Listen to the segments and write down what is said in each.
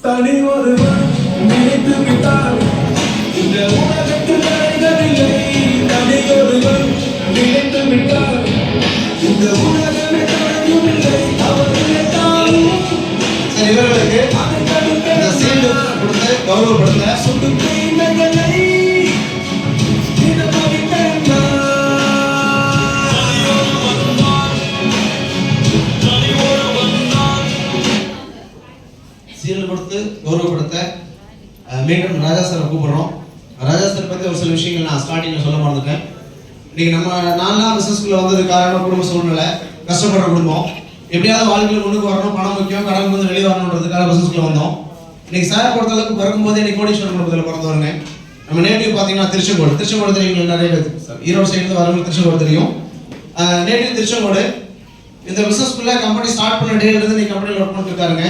தனி ஒருவன் நினைத்து விட்டார் இந்த உலகத்தில் அடைதவில்லை. தனி ஒருவன் நினைத்து விட்டார் இந்த உலகமே தடையுமில்லை. அவர் நினைத்தாலும் இவர்களுக்கு இந்த சீல்டு கொடுத்து கௌரவப்படுத்த சுட்டு இமைகளை சீல் கொடுத்து கௌரவப்படுத்த மீண்டும் ராஜா சாரை கூப்பிடுறோம். ராஜா சார் பற்றி ஒரு சில விஷயங்கள் நான் ஸ்டார்டிங்கில் சொல்ல மறந்துட்டேன். இன்னைக்கு நம்ம நான்லாம் பிசினஸ்குள்ள வந்தது காரணம் குடும்ப சூழ்நிலை, கஷ்டப்படுற குடும்பம், எப்படியாவது வாழ்க்கையில் முன்னுக்கு வரணும், பணம் முக்கியம், கடன் வந்து வெளியே வரணுன்றதுக்காக பிசினஸ்குள்ள வந்தோம். இன்னைக்கு சார் பொறுத்த அளவுக்கு பிறக்கும்போது இன்னைக்கு கோடீஸ்வரன் குடும்பத்தில் பிறந்தவருங்க. நம்ம நேட்டிவ் பார்த்தீங்கன்னா திருச்செங்கோடு தெரியும், நிறைய பேர் ஈரோடு சைடு வரவங்க திருச்செங்கோடு தெரியும். நேட்டிவ் திருச்செங்கோடு. இந்த பிசினஸ்குள்ள கம்பெனி ஸ்டார்ட் பண்ண டேல இருந்து நீ கம்பெனியில் ஒர்க் பண்ணிட்டு இருக்காருங்க.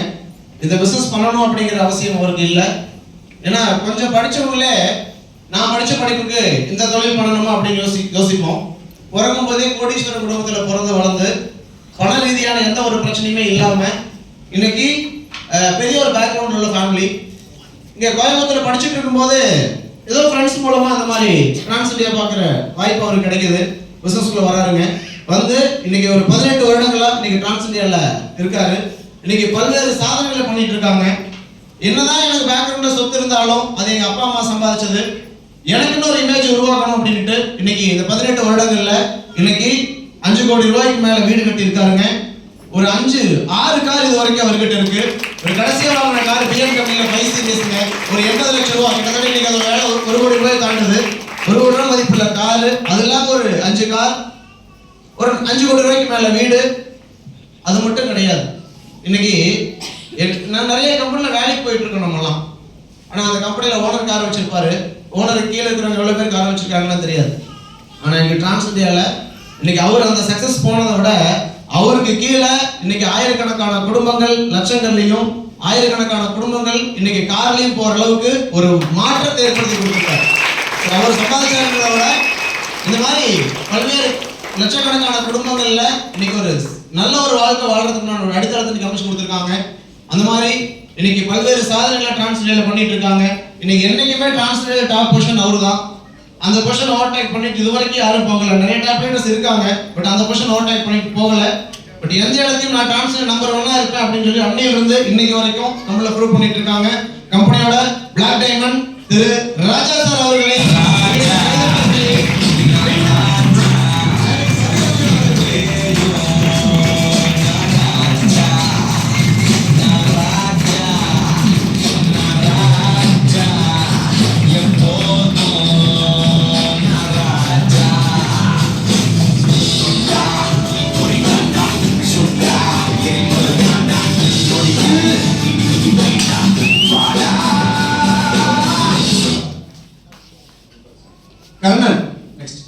இந்த பிசினஸ் பண்ணணும் அப்படிங்கிற அவசியம் அவருக்கு இல்லை. ஏன்னா கொஞ்சம் படிச்சவங்களே நான் படிச்ச படிப்புக்கு இந்த தொழில் பண்ணணுமா அப்படின்னு யோசிப்போம். பிறக்கும் போதே கோடீஸ்வர குடும்பத்தில் பிறந்து வளர்ந்து பண ரீதியான எந்த ஒரு பிரச்சனையுமே இல்லாம இன்னைக்கு பெரிய ஒரு பேக்ரவுண்ட் உள்ள ஃபேமிலி. இங்க கோயம்புத்தூர்ல படிச்சுட்டு இருக்கும்போது ஏதோ ஃப்ரெண்ட்ஸ் மூலமா அந்த மாதிரி டிரான்ஸ் இந்தியா பார்க்குற வாய்ப்பு அவருக்கு கிடைக்குது. பிசினஸ்குள்ள வராருங்க. வந்து இன்னைக்கு ஒரு 18 வருடங்களா இன்னைக்கு டிரான்ஸ் இந்தியால இருக்காரு. இன்னைக்கு பல்வேறு சாதனைகளை பண்ணிட்டு இருக்காங்க. என்னதான் எனக்கு பேக்ரவுண்ட்ல சொத்து இருந்தாலும் அது எங்க அப்பா அம்மா சம்பாதிச்சது. எனக்குன்னு ஒரு இமேஜ் உருவாக்கணும் அப்படின்ட்டு இன்னைக்கு இந்த 18 வருடங்கள்ல இன்னைக்கு 5 கோடி ரூபாய்க்கு மேல வீடு கட்டி இருக்காருங்க. ஒரு 6 கார் இது வரைக்கும் அவர்கிட்ட இருக்கு. ஒரு கடைசியா வாங்கின கார் BMW 5 சீரிஸ்ங்க. ஒரு 80 லட்சம் ரூபாய், கிட்டத்தட்ட இன்னைக்கு அது வேலை 1 கோடி ரூபாய் தாண்டுது. 1 கோடி ரூபாய் மதிப்புள்ள கார், அது இல்லாம ஒரு 5 கார், ஒரு 5 கோடி ரூபாய்க்கு மேல வீடு. அது மட்டும் கிடையாது. இன்னைக்கு நான் நிறைய கம்பெனில வேலைக்கு போயிட்டு இருக்கோம் நம்மலாம். ஆனா அந்த கம்பெனில ஓனர் கார் வச்சிருப்பாரு. ஓனருக்கு கீழே இருக்கிறவங்க எவ்வளவு பேர் கார் வச்சிருக்காங்கன்னு தெரியாது. ஆனா இங்க டிரான்ஸ் இந்தியால இன்னைக்கு அவர் அந்த சக்சஸ் போனதை விட அவருக்கு கீழே இன்னைக்கு ஆயிரக்கணக்கான குடும்பங்கள், லட்சங்கள்லையும் ஆயிரக்கணக்கான குடும்பங்கள் இன்னைக்கு கார்லயும் போற அளவுக்கு ஒரு மாற்றத்தை ஏற்படுத்தி கொடுத்திருக்காரு. அவர் சம்பாதிக்கிறத விட இந்த மாதிரி பல்வேறு லட்சக்கணக்கான குடும்பங்கள்ல இன்னைக்கு ஒரு நல்ல ஒரு வாழ்க்கை வாழ்றதுக்கு ஒரு அடித்தளத்துக்கு அமைச்சு கொடுத்துருக்காங்க. அந்த மாதிரி இன்னைக்கு பல்வேறு சாதனைகளை டிரான்ஸ்லேட்ல பண்ணிட்டு இருக்காங்க. இன்னைக்கு என்னைக்குமே டிரான்ஸ்லேட் டாப் பொசிஷன் அவரு தான். அந்த பொசிஷன் ஓவர்டேக் பண்ணிட்டு இது வரைக்கும் யாரும் போகல. நிறைய டாப் லீடர்ஸ் இருக்காங்க, பட் அந்த பொசிஷன் ஓவர்டேக் பண்ணிட்டு போகல. பட் எந்த இடத்தையும் நான் டிரான்ஸ்லேட் நம்பர் 1 இருப்பேன் அப்படின்னு சொல்லி அன்னையில இருந்து இன்னைக்கு வரைக்கும் நம்மள ப்ரூவ் பண்ணிட்டு இருக்காங்க. கம்பெனியோட பிளாக் டைமண்ட் திரு ராஜா சார் அவர்களே கர்ணன். நெக்ஸ்ட்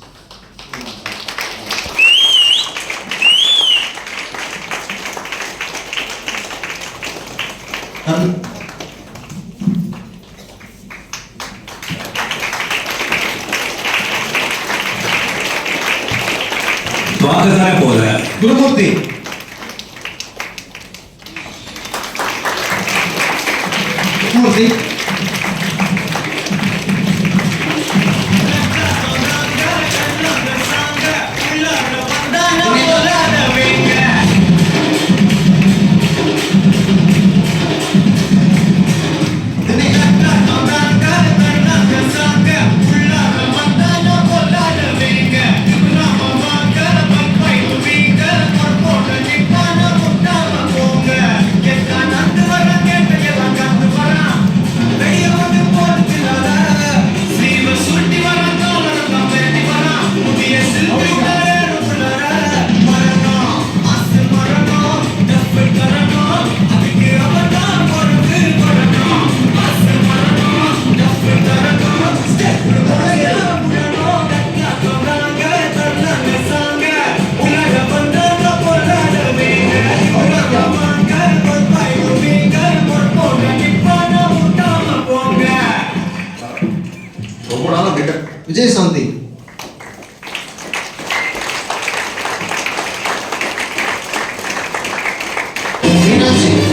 கர்ணன். பார்க்கத்தானே போல குருமூர்த்தி. குருமூர்த்தி. விஜயசாந்தி. மீனாட்சி.